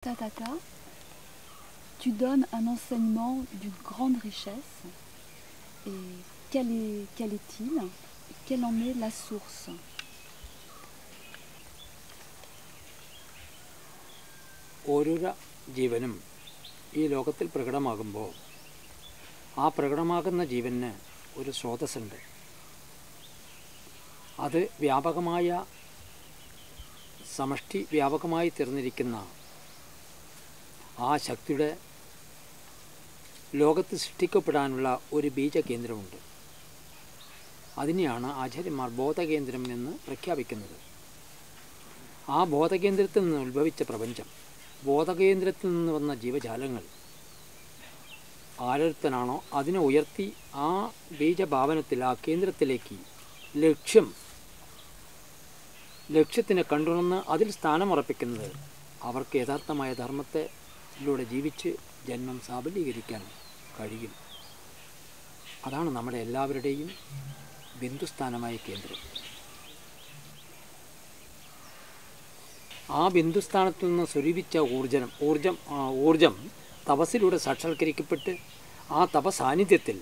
Tatata, tu donnes un enseignement d'une grande richesse. Et quel est-il? Quelle en est la source? ഓരോരോ ജീവനും ഈ ലോകത്തിൽ പ്രകടമാകുമ്പോൾ ആ പ്രകടമാകുന്ന ജീവന് ഒരു സ്രോതസ്സുണ്ട്. അത് വ്യാപകമായ സമഷ്ടി വ്യാപകമായി തീർന്നിരിക്കുന്ന ആ ശക്തിയുടെ ലോകത്ത് സൃഷ്ടിക്കപ്പെടാനുള്ള ഒരു ബീജകേന്ദ്രമുണ്ട്. അതിനെയാണ് ആചാര്യന്മാർ ബോധകേന്ദ്രം എന്ന് പ്രഖ്യാപിക്കുന്നത്. ആ ബോധകേന്ദ്രത്തിൽ നിന്ന് ഉത്ഭവിച്ച പ്രപഞ്ചം, ബോധകേന്ദ്രത്തിൽ നിന്ന് വന്ന ജീവജാലങ്ങൾ ആരൊരുത്തനാണോ അതിനെ ഉയർത്തി ആ ബീജഭാവനത്തിൽ, ആ കേന്ദ്രത്തിലേക്ക് ലക്ഷ്യത്തിനെ കണ്ടുണർന്ന് അതിൽ സ്ഥാനമുറപ്പിക്കുന്നത് അവർക്ക് യഥാർത്ഥമായ ധർമ്മത്തിലൂടെ ജീവിച്ച് ജന്മം സാഫല്യീകരിക്കാൻ കഴിയും. അതാണ് നമ്മുടെ എല്ലാവരുടെയും ബിന്ദുസ്ഥാനമായ കേന്ദ്രം. ആ ബിന്ദുസ്ഥാനത്തു നിന്ന് സ്വരൂപിച്ച ഊർജം തപസ്സിലൂടെ സാക്ഷാത്കരിക്കപ്പെട്ട് ആ തപസാന്നിധ്യത്തിൽ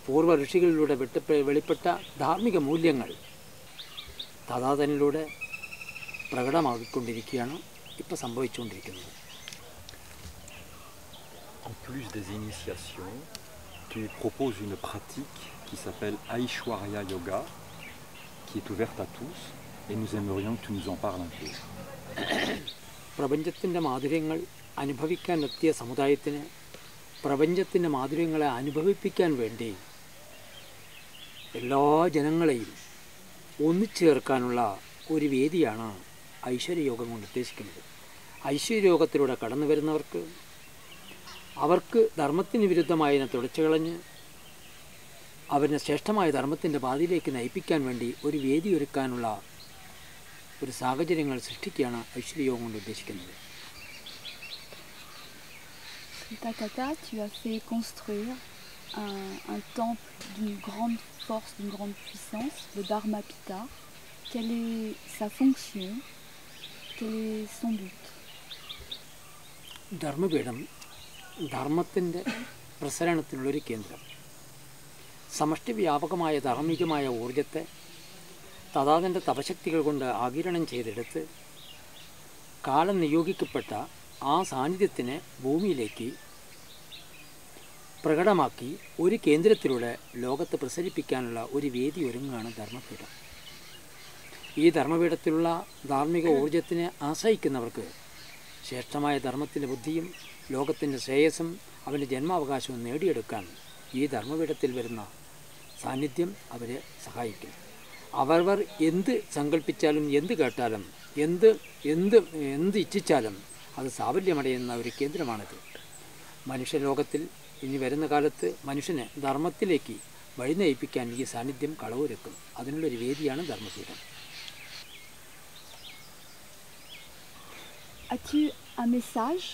പൂർവ്വ ഋഷികളിലൂടെ വെളിപ്പെട്ട ധാർമ്മിക മൂല്യങ്ങൾ തഥാതനിലൂടെ പ്രകടമാക്കിക്കൊണ്ടിരിക്കുകയാണ് ഇപ്പോൾ സംഭവിച്ചുകൊണ്ടിരിക്കുന്നത്. En plus des initiations, tu proposes une pratique qui s'appelle Aishwarya Yoga, qui est ouverte à tous, et nous aimerions que tu nous en parles un peu. പ്രപഞ്ചത്തിൻ്റെ മാധുര്യങ്ങൾ അനുഭവിക്കാനെത്തിയ സമുദായത്തിന് പ്രപഞ്ചത്തിൻ്റെ മാധുര്യങ്ങളെ അനുഭവിപ്പിക്കാൻ വേണ്ടി എല്ലാ ജനങ്ങളെയും ഒന്നിച്ചേർക്കാനുള്ള ഒരു വേദിയാണ് ഐശ്വര്യയോഗം കൊണ്ട് ഉദ്ദേശിക്കുന്നത്. ഐശ്വര്യയോഗത്തിലൂടെ കടന്നു വരുന്നവർക്ക് അവർക്ക് ധർമ്മത്തിന് വിരുദ്ധമായതിനെ തുടച്ചു കളഞ്ഞ് അവരെ ശ്രേഷ്ഠമായ ധർമ്മത്തിൻ്റെ പാതയിലേക്ക് നയിപ്പിക്കാൻ വേണ്ടി ഒരു വേദി ഒരുക്കാനുള്ള ഒരു സാഹചര്യങ്ങൾ സൃഷ്ടിക്കുകയാണ് ഐശ്വര്യയോഗം കൊണ്ട് ഉദ്ദേശിക്കുന്നത്. Tatata, tu as fait construire un temple d'une grande force, d'une grande puissance, le Dharmapita. Quelle est sa fonction? Quel est son but? ധർമ്മപീഠം ധർമ്മത്തിൻ്റെ പ്രസരണത്തിനുള്ളൊരു കേന്ദ്രം. സമഷ്ടി വ്യാപകമായ ധാർമ്മികമായ ഊർജത്തെ തഥാതൻ്റെ തപശക്തികൾ കൊണ്ട് ആഗിരണം ചെയ്തെടുത്ത് കാലം നിയോഗിക്കപ്പെട്ട ആ സാന്നിധ്യത്തിനെ ഭൂമിയിലേക്ക് പ്രകടമാക്കി ഒരു കേന്ദ്രത്തിലൂടെ ലോകത്ത് പ്രസരിപ്പിക്കാനുള്ള ഒരു വേദി ഒരുങ്ങുകയാണ് ധർമ്മപീഠം. ഈ ധർമ്മപീഠത്തിലുള്ള ധാർമ്മിക ഊർജത്തിനെ ആശ്രയിക്കുന്നവർക്ക് ശ്രേഷ്ഠമായ ധർമ്മത്തിൻ്റെ ബുദ്ധിയും ലോകത്തിൻ്റെ ശ്രേയസ്സും അവൻ്റെ ജന്മാവകാശവും നേടിയെടുക്കാൻ ഈ ധർമ്മപീഠത്തിൽ വരുന്ന സാന്നിധ്യം അവരെ സഹായിക്കും. അവർ എന്ത് സങ്കല്പിച്ചാലും എന്ത് കേട്ടാലും എന്ത് ഇച്ഛിച്ചാലും അത് സാഫല്യമടയുന്ന ഒരു കേന്ദ്രമാണിത്. മനുഷ്യലോകത്തിൽ ഇനി വരുന്ന കാലത്ത് മനുഷ്യനെ ധർമ്മത്തിലേക്ക് വഴി നയിപ്പിക്കാൻ ഈ സാന്നിധ്യം കളവൊരുക്കും. അതിനുള്ളൊരു വേദിയാണ് ധർമ്മപീഠം. As-tu un message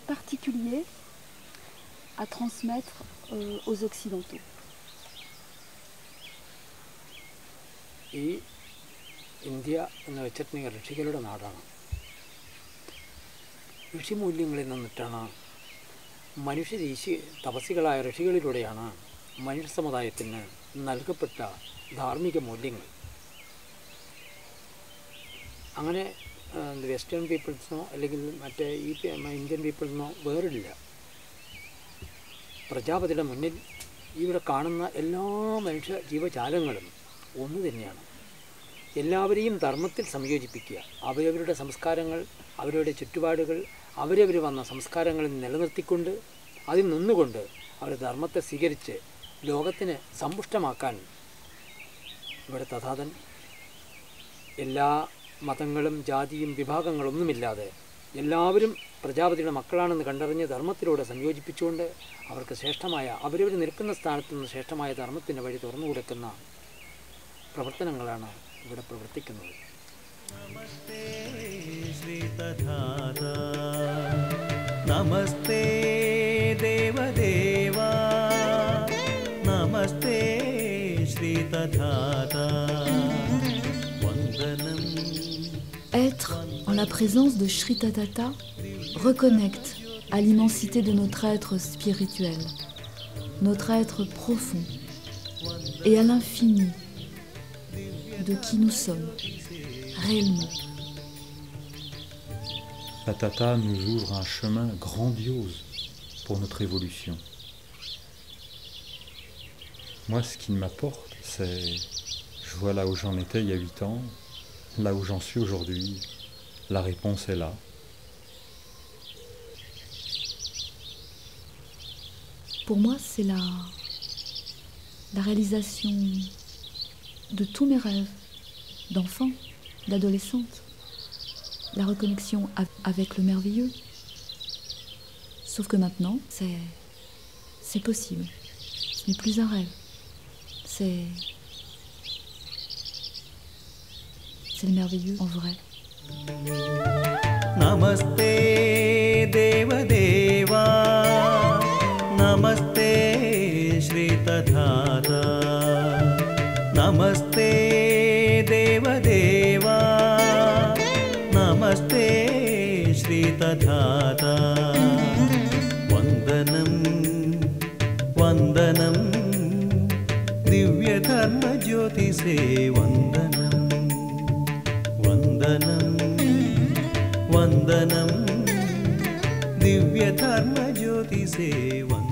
particulier à transmettre aux Occidentaux? ഈ ഇന്ത്യ എന്ന് വെച്ചിട്ടുണ്ടെങ്കിൽ ഋഷികളുടെ നാടാണ്. ഋഷിമൂല്യങ്ങളിൽ നിന്നിട്ടാണ് തപസ്സികളായ ഋഷികളിലൂടെയാണ് മനുഷ്യ സമുദായത്തിന് നൽകപ്പെട്ട ധാർമ്മിക മൂല്യങ്ങൾ. അങ്ങനെ വെസ്റ്റേൺ പീപ്പിൾസിനോ അല്ലെങ്കിൽ മറ്റേ ഈ ഇന്ത്യൻ പീപ്പിൾസിനോ വേറില്ല. പ്രജാപതിയുടെ മുന്നിൽ ഇവിടെ കാണുന്ന എല്ലാ മനുഷ്യ ജീവജാലങ്ങളും ഒന്ന് തന്നെയാണ്. എല്ലാവരെയും ധർമ്മത്തിൽ സംയോജിപ്പിക്കുക, അവരവരുടെ സംസ്കാരങ്ങൾ, അവരുടെ ചുറ്റുപാടുകൾ, അവരവർ വന്ന സംസ്കാരങ്ങളിൽ നിലനിർത്തിക്കൊണ്ട് അതിൽ നിന്നുകൊണ്ട് അവർ ധർമ്മത്തെ സ്വീകരിച്ച് ലോകത്തിന് സമ്പുഷ്ടമാക്കാൻ ഇവിടെ തഥാതൻ എല്ലാ മതങ്ങളും ജാതിയും വിഭാഗങ്ങളൊന്നുമില്ലാതെ എല്ലാവരും പ്രജാപതിയുടെ മക്കളാണെന്ന് കണ്ടറിഞ്ഞ് ധർമ്മത്തിലൂടെ സംയോജിപ്പിച്ചുകൊണ്ട് അവർക്ക് ശ്രേഷ്ഠമായ അവരവർ നിൽക്കുന്ന സ്ഥാനത്തു നിന്ന് ശ്രേഷ്ഠമായ ധർമ്മത്തിൻ്റെ വഴി തുറന്നു കൊടുക്കുന്ന പ്രവർത്തനങ്ങളാണ് ഇവിടെ പ്രവർത്തിക്കുന്നത്. നമസ്തേ ശ്രീ തഥാതാ, നമസ്തേ ദേവദേവ, നമസ്തേ ശ്രീ തഥാതാ, വന്ദനം. Être en la présence de Shri Tatata reconnecte à l'immensité de notre être spirituel, notre être profond, et à l'infini de qui nous sommes réellement. La Tata nous ouvre un chemin grandiose pour notre évolution. Moi, ce qui m'apporte, c'est... Je vois là où j'en étais il y a 8 ans, là où j'en suis aujourd'hui. La réponse est là. Pour moi, c'est la réalisation de tous mes rêves, d'enfant, d'adolescente. La reconnexion avec le merveilleux. Sauf que maintenant, c'est possible. Ce n'est plus un rêve. C'est le merveilleux en vrai. Namaste Deva Deva, Namaste Shri Tadhata, Namaste Deva Deva, Namaste Shri Tadhata. Vandanam, Vandanam, Divya Dharma Jyoti Se Vandanam. Vandanam, Vandanam, Divya Dharma Jyoti Se Vandanam.